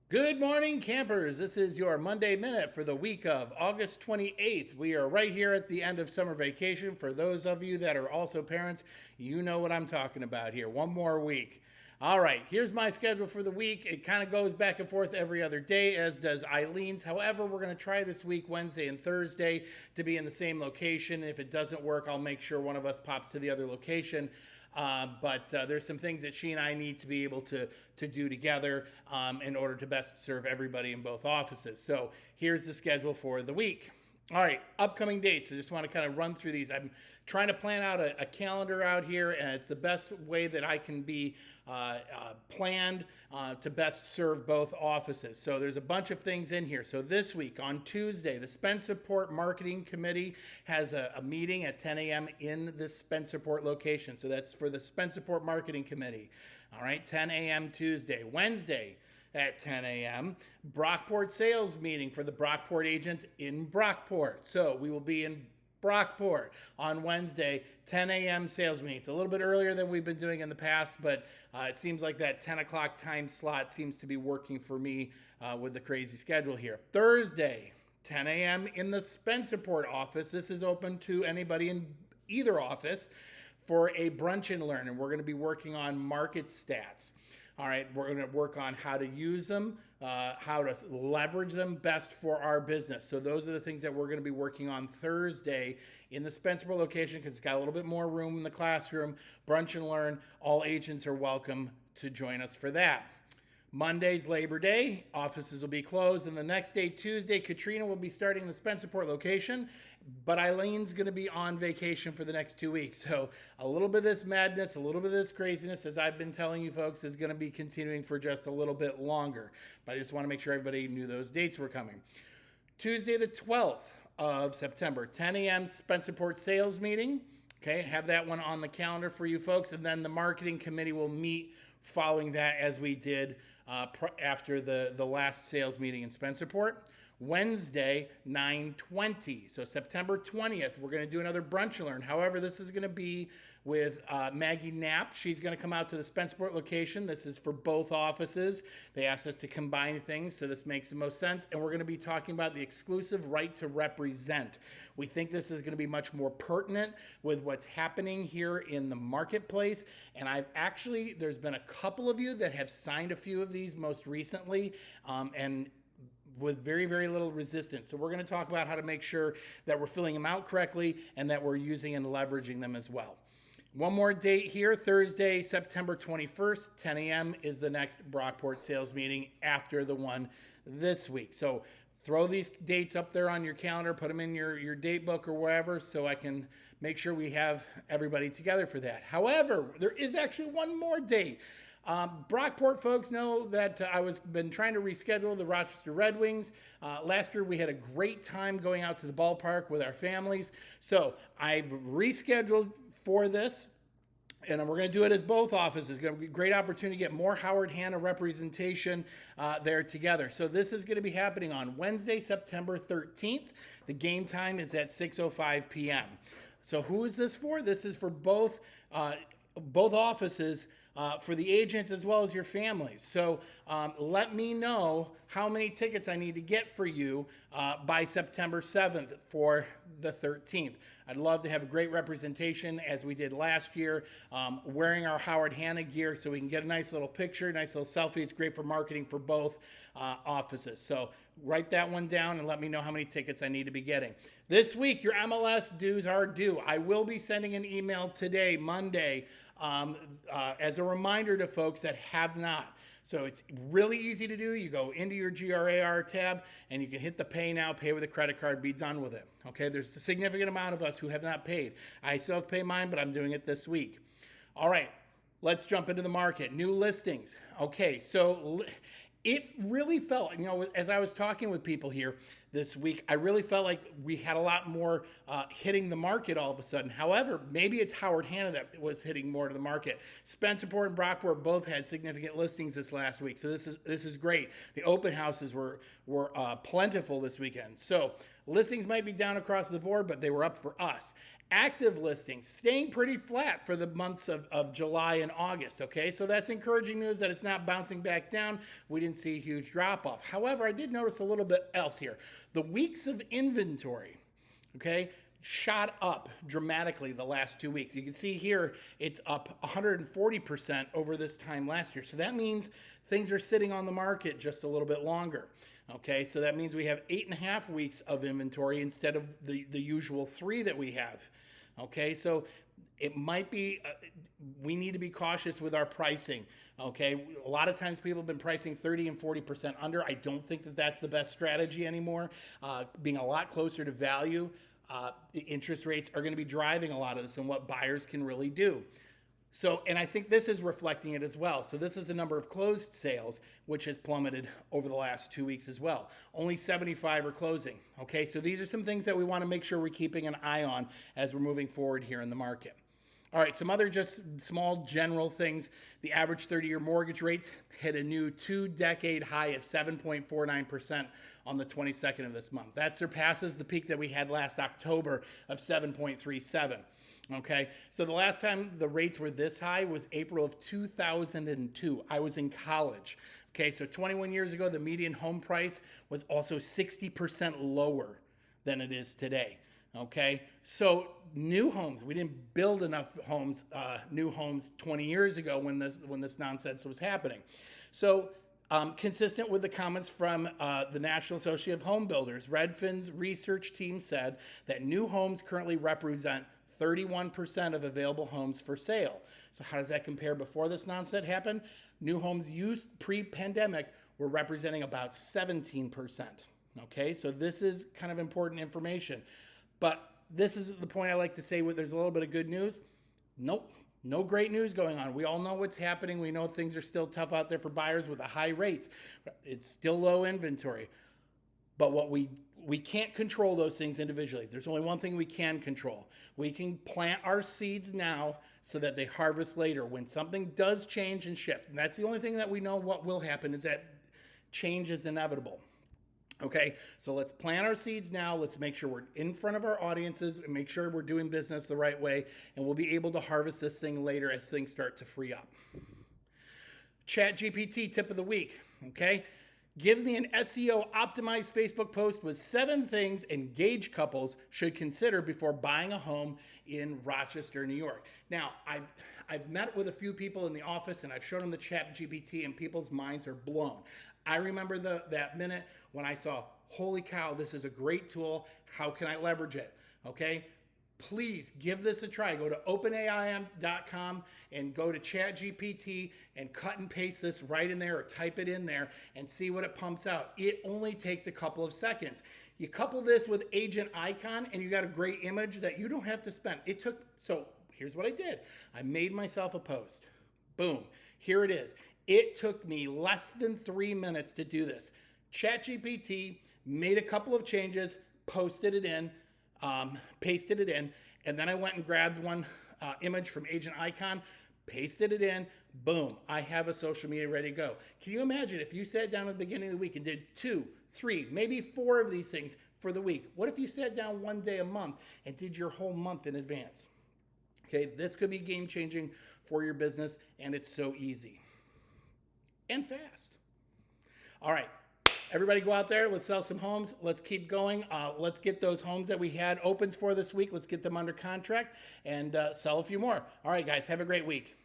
Good morning, campers. This is your Monday Minute for the week of August 28th. We are right here at the end of summer vacation. For those of you that are also parents, you know what I'm talking about here. One more week. All right, here's my schedule for the week. It kind of goes back and forth every other day, as does Eileen's. However, we're going to try this week, Wednesday and Thursday, to be in the same location. If it doesn't work, I'll make sure one of us pops to the other location. But there's some things that she and I need to be able to do together in order to best serve everybody in both offices. So here's the schedule for the week. All right, upcoming dates. I just want to kind of run through these. I'm trying to plan out a calendar out here, and it's the best way that I can be planned to best serve both offices. So there's a bunch of things in here. So this week on Tuesday, the Spencerport Marketing Committee has a meeting at 10 a.m. in the Spencerport location. So that's for the Spencerport Marketing Committee. All right, 10 a.m. Tuesday. Wednesday, at 10 a.m. Brockport sales meeting for the Brockport agents in Brockport. So we will be in Brockport on Wednesday, 10 a.m. sales meeting. It's a little bit earlier than we've been doing in the past, but it seems like that 10 o'clock time slot seems to be working for me with the crazy schedule here. Thursday, 10 a.m. in the Spencerport office. This is open to anybody in either office for a brunch and learn, and we're going to be working on market stats. All right, we're going to work on how to use them, how to leverage them best for our business. So those are the things that we're going to be working on Thursday in the Spencerport location because it's got a little bit more room in the classroom. Brunch and learn, all agents are welcome to join us for that. Monday's Labor Day, offices will be closed, and the next day, Tuesday, Katrina will be starting the Spencerport location, but Eileen's going to be on vacation for the next 2 weeks. So a little bit of this madness, a little bit of this craziness, as I've been telling you folks, is going to be continuing for just a little bit longer. But I just want to make sure everybody knew those dates were coming. Tuesday, the 12th of September, 10 a.m. Spencerport sales meeting. Okay, have that one on the calendar for you folks, and then the marketing committee will meet following that as we did after the last sales meeting in Spencerport. Wednesday, 9/20. So September 20th, we're going to do another brunch and learn. However, this is going to be with Maggie Knapp. She's going to come out to the Spencerport location. This is for both offices. They asked us to combine things, so this makes the most sense. And we're going to be talking about the exclusive right to represent. We think this is going to be much more pertinent with what's happening here in the marketplace. And there's been a couple of you that have signed a few of these most recently, and with very, very little resistance. So we're going to talk about how to make sure that we're filling them out correctly and that we're using and leveraging them as well. One more date here, Thursday, September 21st, 10 a.m. is the next Brockport sales meeting after the one this week. So throw these dates up there on your calendar, put them in your date book or wherever so I can make sure we have everybody together for that. However, there is actually one more date. Brockport folks know that I've been trying to reschedule the Rochester Red Wings. Last year we had a great time going out to the ballpark with our families. So I've rescheduled for this. And we're going to do it as both offices. It's going to be a great opportunity to get more Howard Hanna representation there together. So this is going to be happening on Wednesday, September 13th. The game time is at 6:05 p.m. So who is this for? This is for both offices, for the agents as well as your families. So let me know how many tickets I need to get for you by September 7th for the 13th. I'd love to have a great representation as we did last year, wearing our Howard Hanna gear so we can get a nice little picture, nice little selfie. It's great for marketing for both offices. So write that one down and let me know how many tickets I need to be getting. This week, your MLS dues are due. I will be sending an email today, Monday, as a reminder to folks that have not. So it's really easy to do. You go into your GRAR tab and you can hit the pay now, pay with a credit card, be done with it. Okay, there's a significant amount of us who have not paid. I still have to pay mine, but I'm doing it this week. All right, let's jump into the market. New listings. Okay, so it really felt, as I was talking with people here this week, I really felt like we had a lot more hitting the market all of a sudden. However, maybe it's Howard Hanna that was hitting more to the market. Spencerport and Brockport both had significant listings this last week, so this is great. The open houses were plentiful this weekend. So listings might be down across the board, but they were up for us. Active listings staying pretty flat for the months of July and August, okay? So that's encouraging news that it's not bouncing back down. We didn't see a huge drop off. However, I did notice a little bit else here. The weeks of inventory, okay, shot up dramatically the last 2 weeks. You can see here it's up 140% over this time last year. So that means things are sitting on the market just a little bit longer. Okay, so that means we have 8.5 weeks of inventory instead of the usual 3 that we have. Okay, so it might be, we need to be cautious with our pricing. Okay, a lot of times people have been pricing 30 and 40% under. I don't think that that's the best strategy anymore. Being a lot closer to value, interest rates are going to be driving a lot of this and what buyers can really do. So, and I think this is reflecting it as well. So this is the number of closed sales, which has plummeted over the last 2 weeks as well. Only 75 are closing. Okay, so these are some things that we want to make sure we're keeping an eye on as we're moving forward here in the market. All right, some other just small general things. The average 30-year mortgage rates hit a new 2-decade high of 7.49% on the 22nd of this month. That surpasses the peak that we had last October of 7.37. Okay, so the last time the rates were this high was April of 2002. I was in college. Okay, so 21 years ago, the median home price was also 60% lower than it is today. Okay, so new homes, we didn't build enough homes, new homes 20 years ago when this nonsense was happening. So consistent with the comments from the National Association of Home Builders, Redfin's research team said that new homes currently represent 31% of available homes for sale. So how does that compare before this nonsense happened? New homes used pre-pandemic were representing about 17%. Okay, so this is kind of important information. But this is the point I like to say where there's a little bit of good news. Nope, no great news going on. We all know what's happening. We know things are still tough out there for buyers with the high rates. It's still low inventory. But what we can't control those things individually. There's only one thing we can control. We can plant our seeds now so that they harvest later when something does change and shift. And that's the only thing that we know what will happen is that change is inevitable. Okay, so let's plant our seeds now. Let's make sure we're in front of our audiences and make sure we're doing business the right way. And we'll be able to harvest this thing later as things start to free up. ChatGPT tip of the week, okay? Give me an SEO optimized Facebook post with 7 things engaged couples should consider before buying a home in Rochester, New York. Now, I've met with a few people in the office and I've shown them the ChatGPT and people's minds are blown. I remember that minute when I saw, holy cow, this is a great tool. How can I leverage it? Okay. Please give this a try. Go to openai.com and go to ChatGPT and cut and paste this right in there or type it in there and see what it pumps out. It only takes a couple of seconds. You couple this with Agent Icon and you got a great image that you don't have to spend. So here's what I did. I made myself a post. Boom. Here it is. It took me less than 3 minutes to do this. ChatGPT made a couple of changes, posted it in, pasted it in, and then I went and grabbed one image from Agent Icon, pasted it in, boom, I have a social media ready to go. Can you imagine if you sat down at the beginning of the week and did 2, 3, maybe 4 of these things for the week? What if you sat down one day a month and did your whole month in advance? Okay, this could be game changing for your business, and it's so easy and fast. All right. Everybody go out there. Let's sell some homes. Let's keep going. Let's get those homes that we had opens for this week. Let's get them under contract and sell a few more. All right, guys, have a great week.